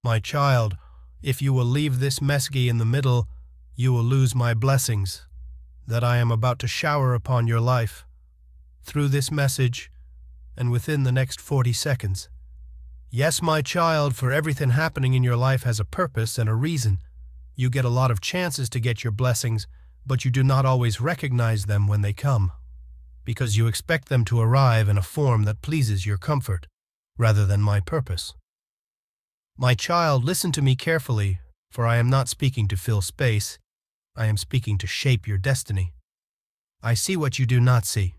My child, if you will leave this mesgi in the middle, you will lose my blessings that I am about to shower upon your life through this message and within the next 40 seconds. Yes, my child, for everything happening in your life has a purpose and a reason. You get a lot of chances to get your blessings, but you do not always recognize them when they come, because you expect them to arrive in a form that pleases your comfort, rather than my purpose. My child, listen to me carefully, for I am not speaking to fill space. I am speaking to shape your destiny. I see what you do not see.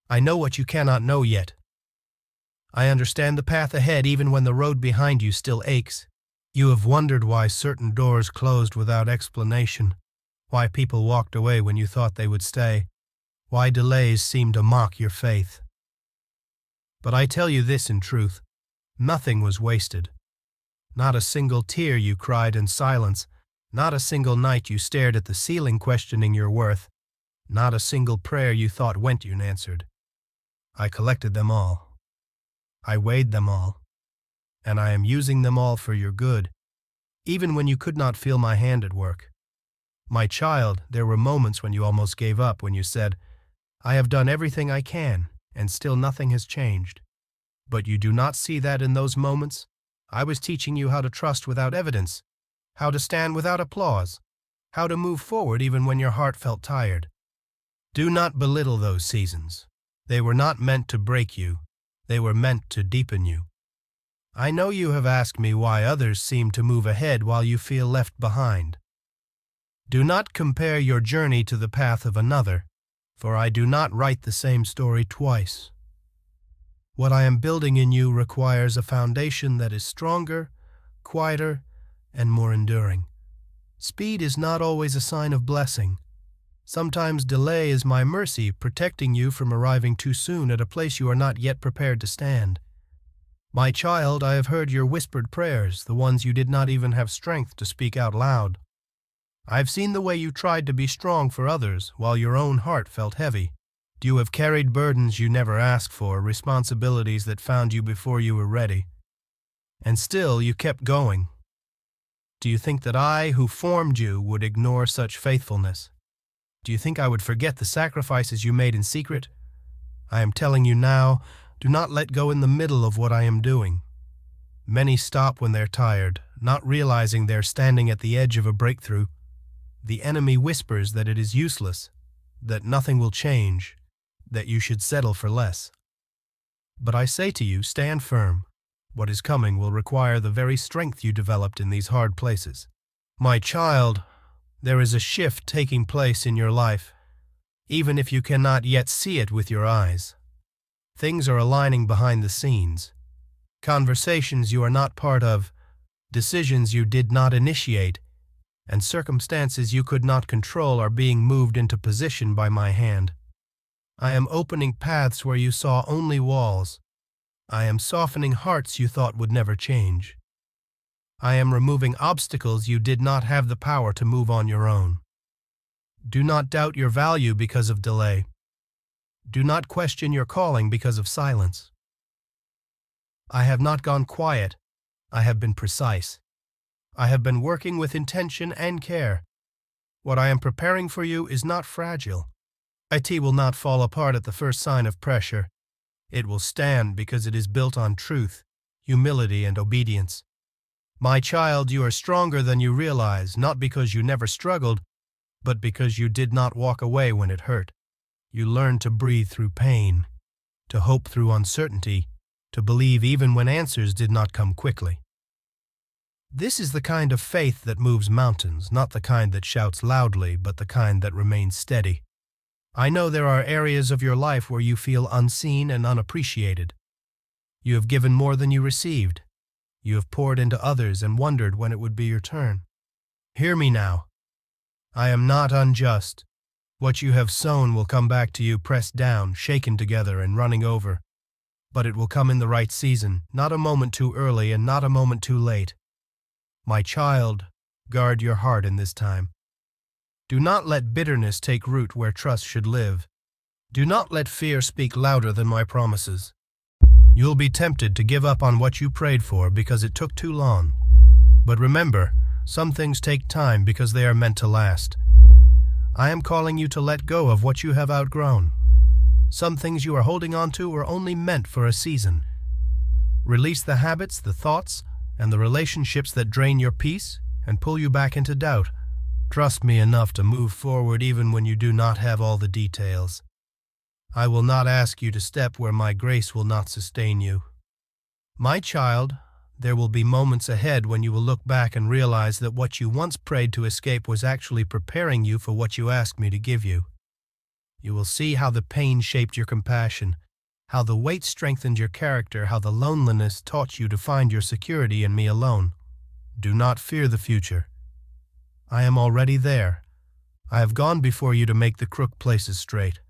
I know what you cannot know yet. I understand the path ahead even when the road behind you still aches. You have wondered why certain doors closed without explanation, why people walked away when you thought they would stay, why delays seemed to mock your faith. But I tell you this in truth, nothing was wasted. Not a single tear you cried in silence, not a single night you stared at the ceiling questioning your worth, not a single prayer you thought went unanswered. I collected them all. I weighed them all, and I am using them all for your good, even when you could not feel my hand at work. My child, there were moments when you almost gave up, when you said, I have done everything I can, and still nothing has changed. But you do not see that in those moments. I was teaching you how to trust without evidence, how to stand without applause, how to move forward even when your heart felt tired. Do not belittle those seasons. They were not meant to break you. They were meant to deepen you. I know you have asked me why others seem to move ahead while you feel left behind. Do not compare your journey to the path of another, for I do not write the same story twice. What I am building in you requires a foundation that is stronger, quieter, and more enduring. Speed is not always a sign of blessing. Sometimes delay is my mercy, protecting you from arriving too soon at a place you are not yet prepared to stand. My child, I have heard your whispered prayers, the ones you did not even have strength to speak out loud. I've seen the way you tried to be strong for others while your own heart felt heavy. You have carried burdens you never asked for, responsibilities that found you before you were ready. And still you kept going. Do you think that I, who formed you, would ignore such faithfulness? Do you think I would forget the sacrifices you made in secret? I am telling you now, do not let go in the middle of what I am doing. Many stop when they're tired, not realizing they're standing at the edge of a breakthrough. The enemy whispers that it is useless, that nothing will change, that you should settle for less. But I say to you, stand firm. What is coming will require the very strength you developed in these hard places. My child, there is a shift taking place in your life, even if you cannot yet see it with your eyes. Things are aligning behind the scenes. Conversations you are not part of, decisions you did not initiate, and circumstances you could not control are being moved into position by my hand. I am opening paths where you saw only walls. I am softening hearts you thought would never change. I am removing obstacles you did not have the power to move on your own. Do not doubt your value because of delay. Do not question your calling because of silence. I have not gone quiet. I have been precise. I have been working with intention and care. What I am preparing for you is not fragile. IT will not fall apart at the first sign of pressure. It will stand because it is built on truth, humility, and obedience. My child, you are stronger than you realize, not because you never struggled, but because you did not walk away when it hurt. You learned to breathe through pain, to hope through uncertainty, to believe even when answers did not come quickly. This is the kind of faith that moves mountains, not the kind that shouts loudly, but the kind that remains steady. I know there are areas of your life where you feel unseen and unappreciated. You have given more than you received. You have poured into others and wondered when it would be your turn. Hear me now. I am not unjust. What you have sown will come back to you pressed down, shaken together, and running over. But it will come in the right season, not a moment too early and not a moment too late. My child, guard your heart in this time. Do not let bitterness take root where trust should live. Do not let fear speak louder than my promises. You'll be tempted to give up on what you prayed for because it took too long. But remember, some things take time because they are meant to last. I am calling you to let go of what you have outgrown. Some things you are holding on to are only meant for a season. Release the habits, the thoughts, and the relationships that drain your peace and pull you back into doubt. Trust me enough to move forward even when you do not have all the details. I will not ask you to step where my grace will not sustain you. My child, there will be moments ahead when you will look back and realize that what you once prayed to escape was actually preparing you for what you asked me to give you. You will see how the pain shaped your compassion, how the weight strengthened your character, how the loneliness taught you to find your security in me alone. Do not fear the future. I am already there. I have gone before you to make the crooked places straight.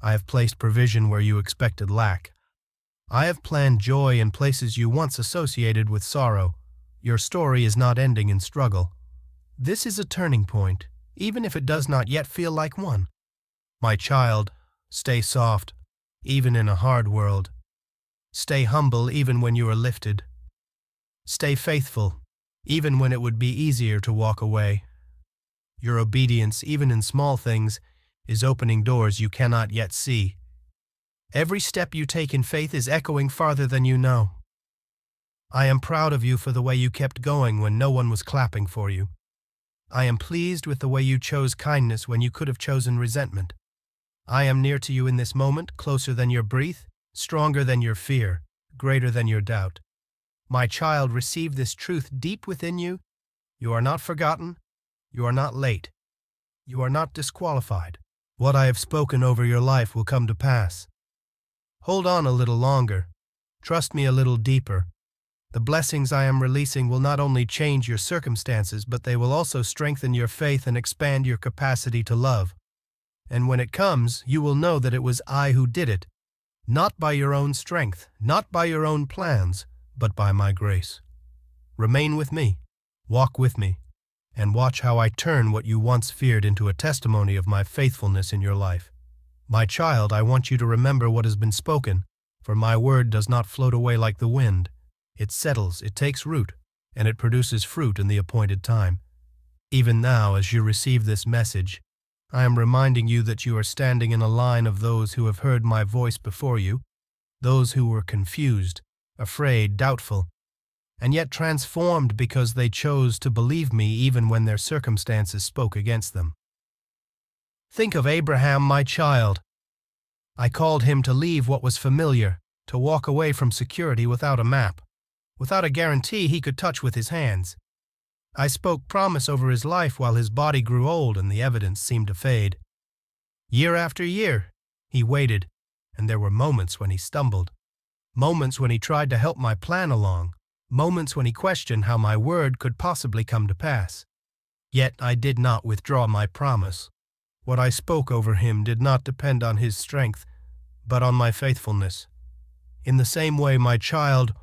I have placed provision where you expected lack. I have planned joy in places you once associated with sorrow. Your story is not ending in struggle. This is a turning point, even if it does not yet feel like one. My child, stay soft, even in a hard world. Stay humble even when you are lifted. Stay faithful, even when it would be easier to walk away. Your obedience, even in small things, is opening doors you cannot yet see. Every step you take in faith is echoing farther than you know. I am proud of you for the way you kept going when no one was clapping for you. I am pleased with the way you chose kindness when you could have chosen resentment. I am near to you in this moment, closer than your breath, stronger than your fear, greater than your doubt. My child, receive this truth deep within you. You are not forgotten. You are not late. You are not disqualified. What I have spoken over your life will come to pass. Hold on a little longer. Trust me a little deeper. The blessings I am releasing will not only change your circumstances, but they will also strengthen your faith and expand your capacity to love. And when it comes, you will know that it was I who did it, not by your own strength, not by your own plans, but by my grace. Remain with me, walk with me, and watch how I turn what you once feared into a testimony of my faithfulness in your life. My child, I want you to remember what has been spoken, for my word does not float away like the wind. It settles, it takes root, and it produces fruit in the appointed time. Even now, as you receive this message, I am reminding you that you are standing in a line of those who have heard my voice before you, those who were confused, afraid, doubtful, and yet transformed because they chose to believe me even when their circumstances spoke against them. Think of Abraham, my child. I called him to leave what was familiar, to walk away from security without a map, without a guarantee he could touch with his hands. I spoke promise over his life while his body grew old and the evidence seemed to fade. Year after year, he waited, and there were moments when he stumbled, moments when he tried to help my plan along, moments when he questioned how my word could possibly come to pass. Yet I did not withdraw my promise. What I spoke over him did not depend on his strength, but on my faithfulness. In the same way, my child,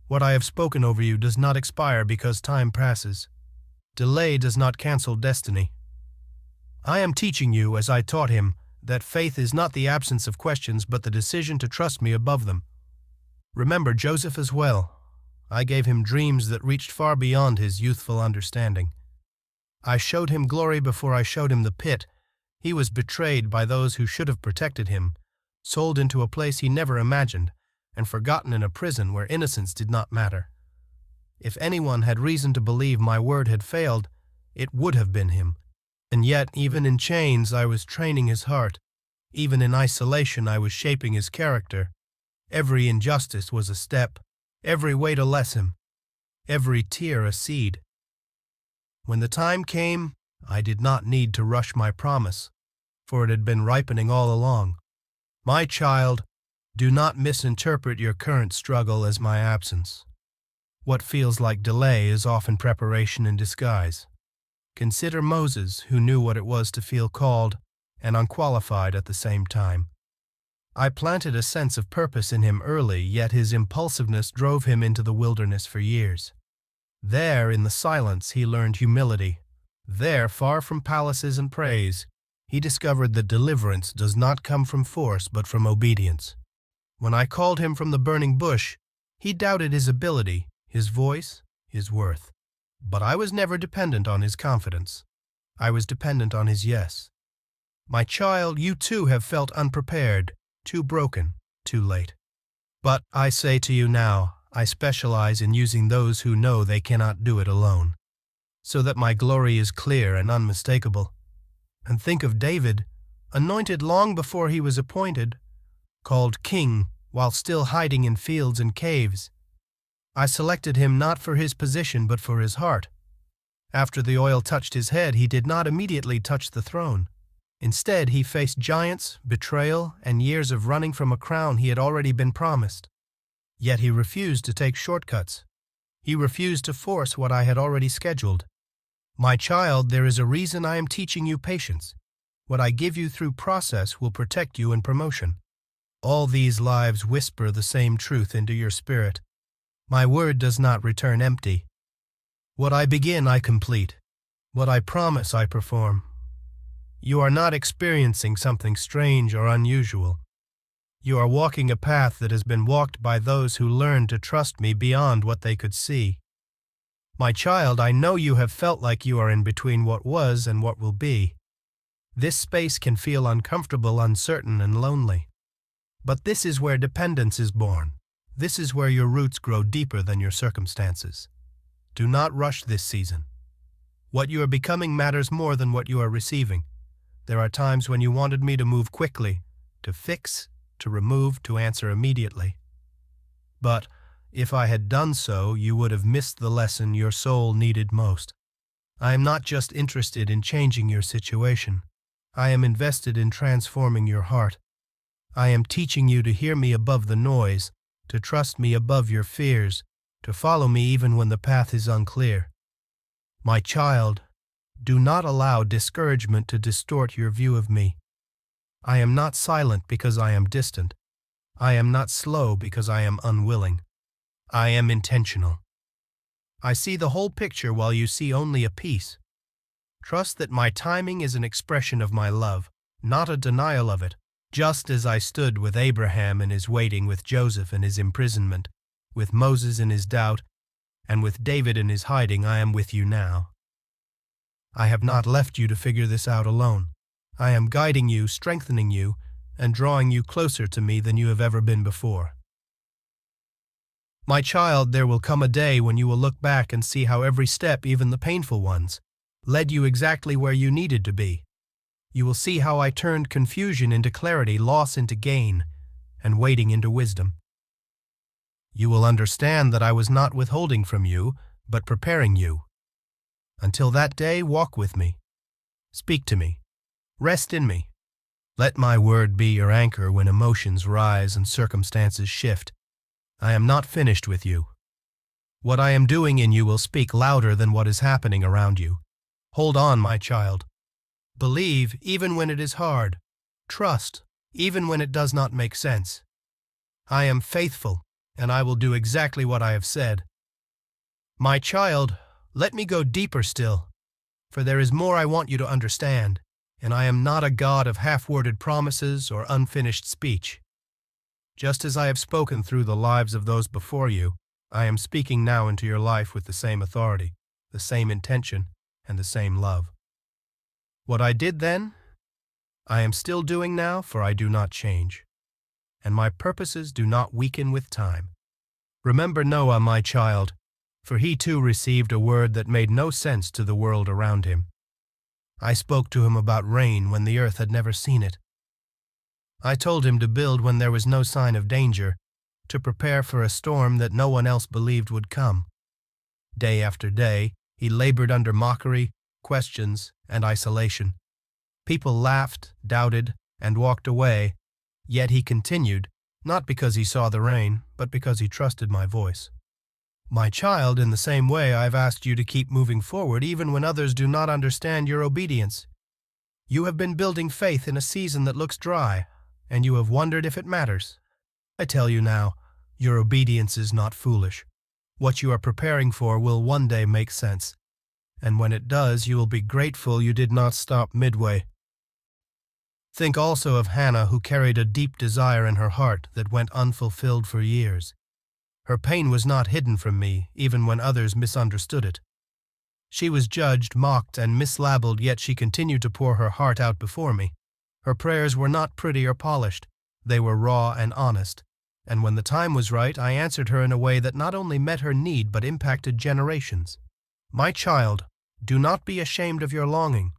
what I have spoken over you does not expire because time passes. Delay does not cancel destiny. I am teaching you, as I taught him, that faith is not the absence of questions but the decision to trust me above them. Remember Joseph as well. I gave him dreams that reached far beyond his youthful understanding. I showed him glory before I showed him the pit. He was betrayed by those who should have protected him, sold into a place he never imagined, and forgotten in a prison where innocence did not matter. If anyone had reason to believe my word had failed, it would have been him. And yet, even in chains, I was training his heart. Even in isolation, I was shaping his character. Every injustice was a step, every weight a lesson, every tear a seed. When the time came, I did not need to rush my promise, for it had been ripening all along. My child, do not misinterpret your current struggle as my absence. What feels like delay is often preparation in disguise. Consider Moses, who knew what it was to feel called and unqualified at the same time. I planted a sense of purpose in him early, yet his impulsiveness drove him into the wilderness for years. There, in the silence, he learned humility. There, far from palaces and praise, he discovered that deliverance does not come from force but from obedience. When I called him from the burning bush, he doubted his ability, his voice, his worth. But I was never dependent on his confidence. I was dependent on his yes. My child, you too have felt unprepared, too broken, too late. But I say to you now, I specialize in using those who know they cannot do it alone, so that my glory is clear and unmistakable. And think of David, anointed long before he was appointed, called king while still hiding in fields and caves. I selected him not for his position but for his heart. After the oil touched his head, he did not immediately touch the throne. Instead, he faced giants, betrayal, and years of running from a crown he had already been promised. Yet he refused to take shortcuts. He refused to force what I had already scheduled. My child, there is a reason I am teaching you patience. What I give you through process will protect you in promotion. All these lives whisper the same truth into your spirit. My word does not return empty. What I begin, I complete. What I promise, I perform. You are not experiencing something strange or unusual. You are walking a path that has been walked by those who learned to trust me beyond what they could see. My child, I know you have felt like you are in between what was and what will be. This space can feel uncomfortable, uncertain, and lonely. But this is where dependence is born. This is where your roots grow deeper than your circumstances. Do not rush this season. What you are becoming matters more than what you are receiving. There are times when you wanted me to move quickly, to fix, to remove, to answer immediately. But if I had done so, you would have missed the lesson your soul needed most. I am not just interested in changing your situation. I am invested in transforming your heart. I am teaching you to hear me above the noise, to trust me above your fears, to follow me even when the path is unclear. My child, do not allow discouragement to distort your view of me. I am not silent because I am distant. I am not slow because I am unwilling. I am intentional. I see the whole picture while you see only a piece. Trust that my timing is an expression of my love, not a denial of it. Just as I stood with Abraham in his waiting, with Joseph in his imprisonment, with Moses in his doubt, and with David in his hiding, I am with you now. I have not left you to figure this out alone. I am guiding you, strengthening you, and drawing you closer to me than you have ever been before. My child, there will come a day when you will look back and see how every step, even the painful ones, led you exactly where you needed to be. You will see how I turned confusion into clarity, loss into gain, and waiting into wisdom. You will understand that I was not withholding from you, but preparing you. Until that day, walk with me. Speak to me. Rest in me. Let my word be your anchor when emotions rise and circumstances shift. I am not finished with you. What I am doing in you will speak louder than what is happening around you. Hold on, my child. Believe even when it is hard. Trust even when it does not make sense. I am faithful, and I will do exactly what I have said. My child, let me go deeper still, for there is more I want you to understand, and I am not a God of half-worded promises or unfinished speech. Just as I have spoken through the lives of those before you, I am speaking now into your life with the same authority, the same intention, and the same love. What I did then, I am still doing now, for I do not change, and my purposes do not weaken with time. Remember Noah, my child, for he too received a word that made no sense to the world around him. I spoke to him about rain when the earth had never seen it. I told him to build when there was no sign of danger, to prepare for a storm that no one else believed would come. Day after day, he labored under mockery, questions, and isolation. People laughed, doubted, and walked away, yet he continued, not because he saw the rain, but because he trusted my voice. My child, in the same way, I've asked you to keep moving forward even when others do not understand your obedience. You have been building faith in a season that looks dry, and you have wondered if it matters. I tell you now, your obedience is not foolish. What you are preparing for will one day make sense, and when it does, you will be grateful you did not stop midway. Think also of Hannah, who carried a deep desire in her heart that went unfulfilled for years. Her pain was not hidden from me, even when others misunderstood it. She was judged, mocked, and mislabeled, yet she continued to pour her heart out before me. Her prayers were not pretty or polished. They were raw and honest. And when the time was right, I answered her in a way that not only met her need but impacted generations. My child, do not be ashamed of your longing.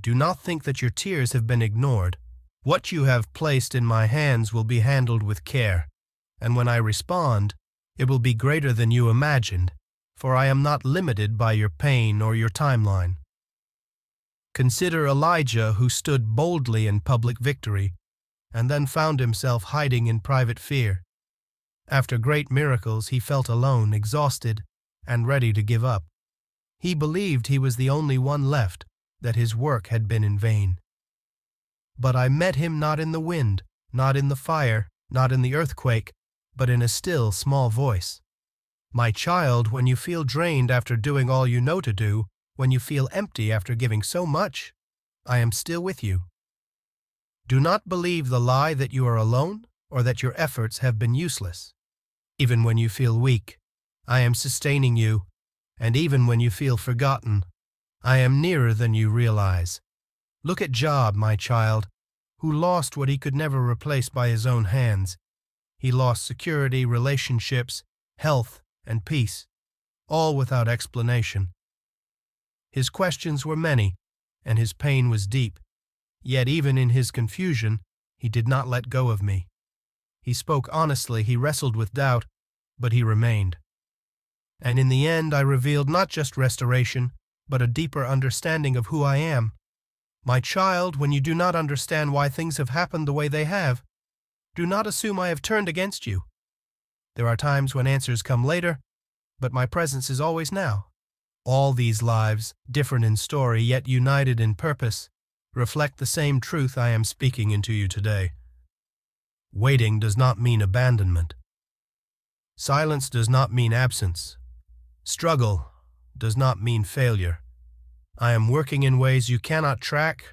Do not think that your tears have been ignored. What you have placed in my hands will be handled with care, and when I respond, it will be greater than you imagined, for I am not limited by your pain or your timeline. Consider Elijah, who stood boldly in public victory, and then found himself hiding in private fear. After great miracles, he felt alone, exhausted, and ready to give up. He believed he was the only one left, that his work had been in vain. But I met him not in the wind, not in the fire, not in the earthquake, but in a still, small voice. My child, when you feel drained after doing all you know to do, when you feel empty after giving so much, I am still with you. Do not believe the lie that you are alone or that your efforts have been useless. Even when you feel weak, I am sustaining you, and even when you feel forgotten, I am nearer than you realize. Look at Job, my child, who lost what he could never replace by his own hands. He lost security, relationships, health, and peace, all without explanation. His questions were many, and his pain was deep. Yet even in his confusion, he did not let go of me. He spoke honestly, he wrestled with doubt, but he remained. And in the end, I revealed not just restoration, but a deeper understanding of who I am. My child, when you do not understand why things have happened the way they have, do not assume I have turned against you. There are times when answers come later, but my presence is always now. All these lives, different in story yet united in purpose, reflect the same truth I am speaking into you today. Waiting does not mean abandonment. Silence does not mean absence. Struggle does not mean failure. I am working in ways you cannot track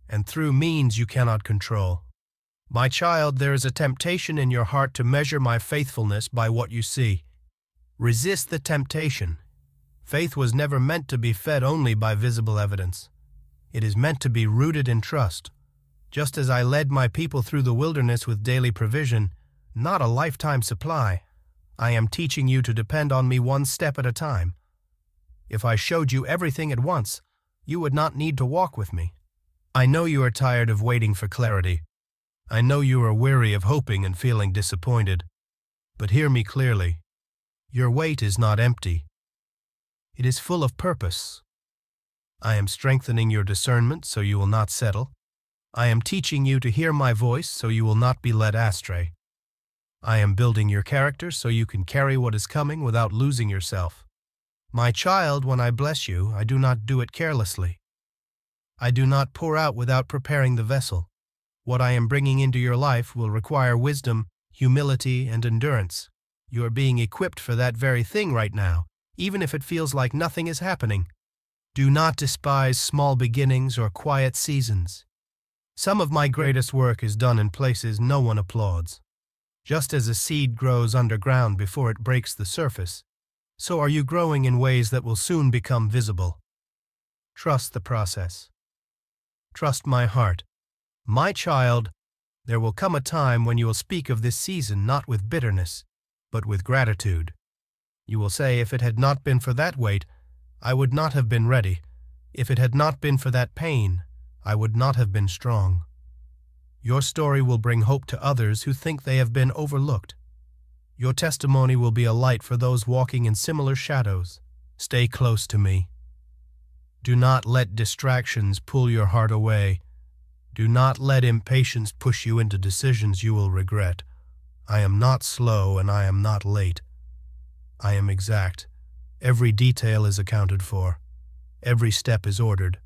and through means you cannot control. My child, there is a temptation in your heart to measure my faithfulness by what you see. Resist the temptation. Faith was never meant to be fed only by visible evidence. It is meant to be rooted in trust. Just as I led my people through the wilderness with daily provision, not a lifetime supply, I am teaching you to depend on me one step at a time. If I showed you everything at once, you would not need to walk with me. I know you are tired of waiting for clarity. I know you are weary of hoping and feeling disappointed. But hear me clearly. Your wait is not empty. It is full of purpose. I am strengthening your discernment so you will not settle. I am teaching you to hear my voice so you will not be led astray. I am building your character so you can carry what is coming without losing yourself. My child, when I bless you, I do not do it carelessly. I do not pour out without preparing the vessel. What I am bringing into your life will require wisdom, humility, and endurance. You are being equipped for that very thing right now, even if it feels like nothing is happening. Do not despise small beginnings or quiet seasons. Some of my greatest work is done in places no one applauds. Just as a seed grows underground before it breaks the surface, so are you growing in ways that will soon become visible. Trust the process. Trust my heart. My child, there will come a time when you will speak of this season not with bitterness, but with gratitude. You will say, if it had not been for that wait, I would not have been ready. If it had not been for that pain, I would not have been strong. Your story will bring hope to others who think they have been overlooked. Your testimony will be a light for those walking in similar shadows. Stay close to me. Do not let distractions pull your heart away. Do not let impatience push you into decisions you will regret. I am not slow and I am not late. I am exact. Every detail is accounted for. Every step is ordered.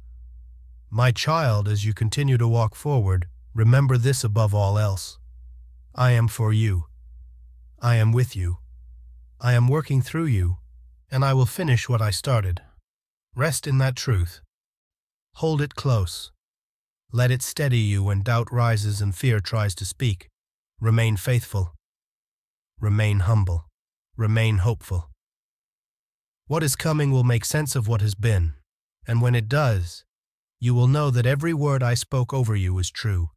My child, as you continue to walk forward, remember this above all else. I am for you. I am with you. I am working through you, and I will finish what I started. Rest in that truth. Hold it close. Let it steady you when doubt rises and fear tries to speak. Remain faithful. Remain humble. Remain hopeful. What is coming will make sense of what has been, and when it does, you will know that every word I spoke over you is true.